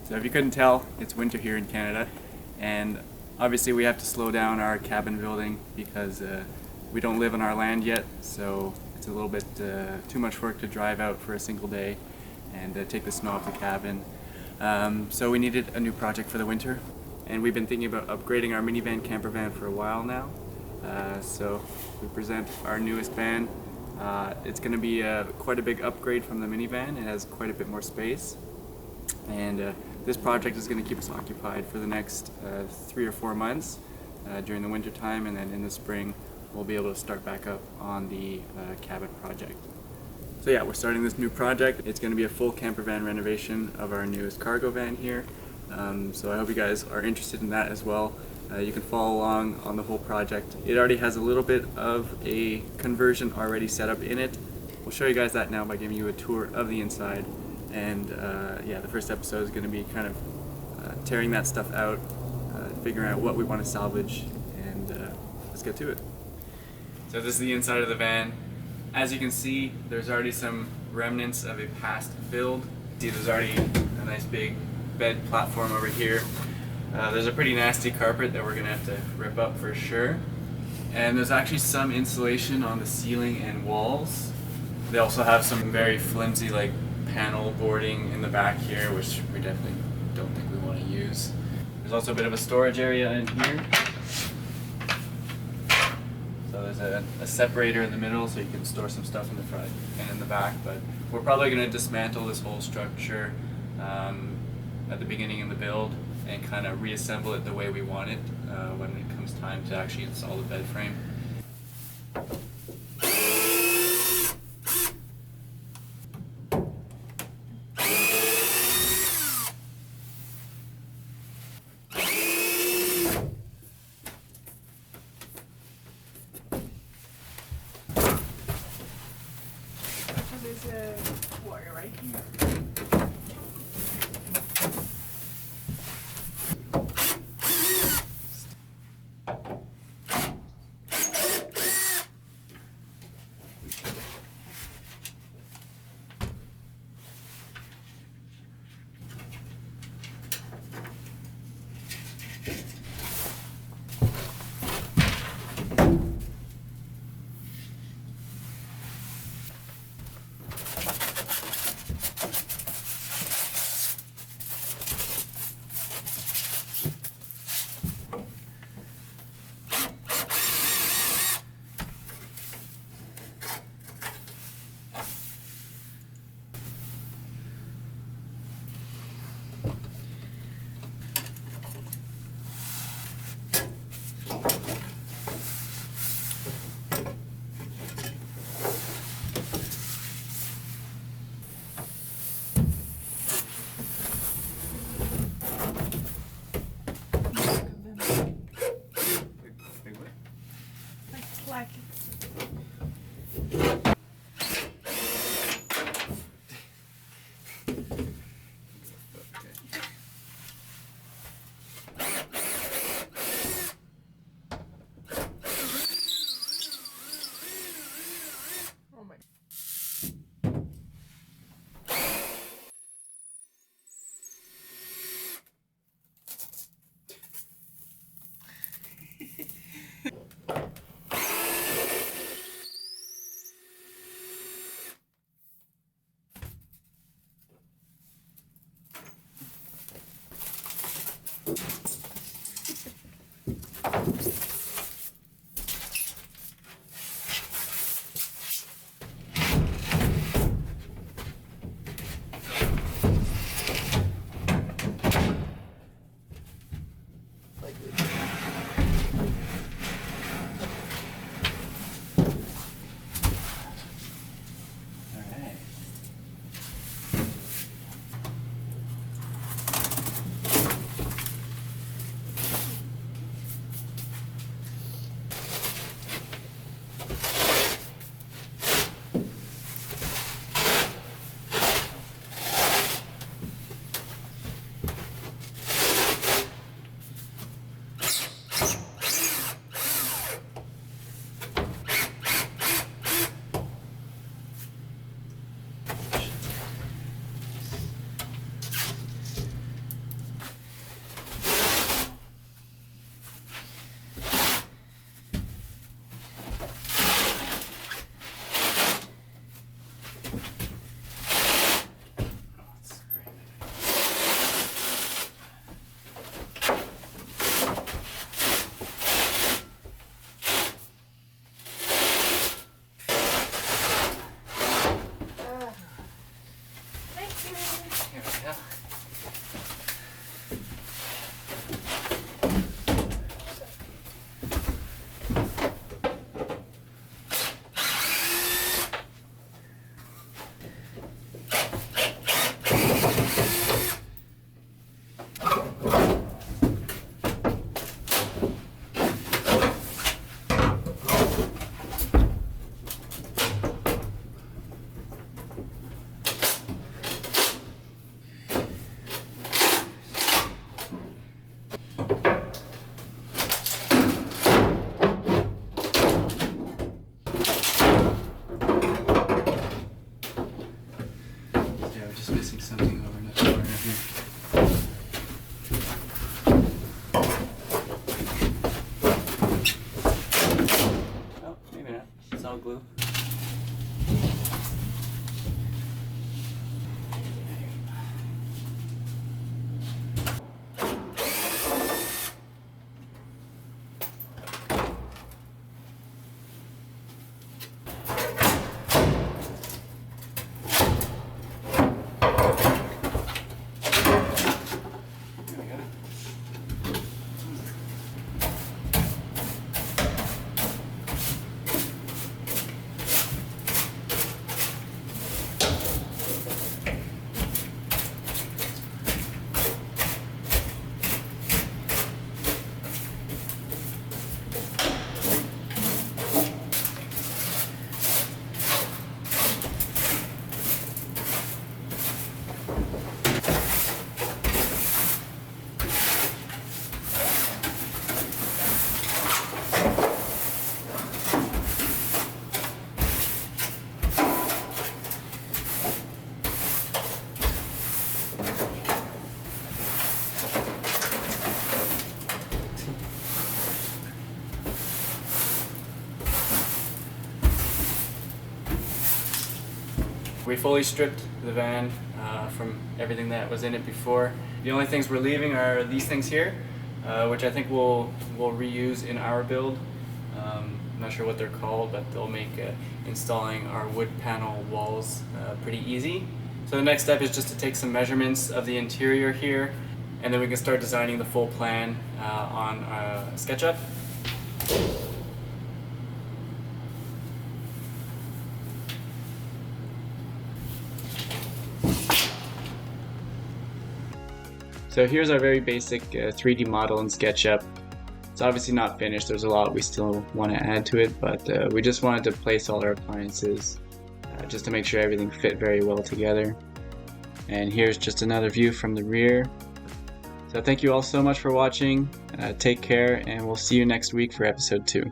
So if you couldn't tell, it's winter here in Canada, and obviously we have to slow down our cabin building because we don't live on our land yet, so it's a little bit too much work to drive out for a single day and take the snow off the cabin. So we needed a new project for the winter, and we've been thinking about upgrading our minivan camper van for a while now. So we present our newest van. It's going to be quite a big upgrade from the minivan. It has quite a bit more space, and this project is going to keep us occupied for the next 3 or 4 months during the winter time, and then in the spring we'll be able to start back up on the cabin project. So yeah, we're starting this new project. It's going to be a full camper van renovation of our newest cargo van here. So I hope you guys are interested in that as well. You can follow along on the whole project. It already has a little bit of a conversion already set up in it. We'll show you guys that now by giving you a tour of the inside. And yeah, the first episode is going to be kind of tearing that stuff out, figuring out what we want to salvage, and let's get to it. So this is the inside of the van. As you can see, there's already some remnants of a past build. See, there's already a nice big bed platform over here. There's a pretty nasty carpet that we're gonna have to rip up for sure. And there's actually some insulation on the ceiling and walls. They also have some very flimsy like panel boarding in the back here, which we definitely don't think we want to use. There's also a bit of a storage area in here. So there's a separator in the middle so you can store some stuff in the front and in the back, but we're probably going to dismantle this whole structure at the beginning of the build and kind of reassemble it the way we want it when it comes time to actually install the bed frame. There's a wire right here. Like oh my. we fully stripped the van from everything that was in it before. The only things we're leaving are these things here, which I think we'll reuse in our build. I'm not sure what they're called, but they'll make installing our wood panel walls pretty easy. So the next step is just to take some measurements of the interior here, and then we can start designing the full plan on SketchUp. So here's our very basic 3D model in SketchUp. It's obviously not finished, there's a lot we still want to add to it, but we just wanted to place all our appliances just to make sure everything fit very well together. And here's just another view from the rear. So thank you all so much for watching, take care, and we'll see you next week for episode 2.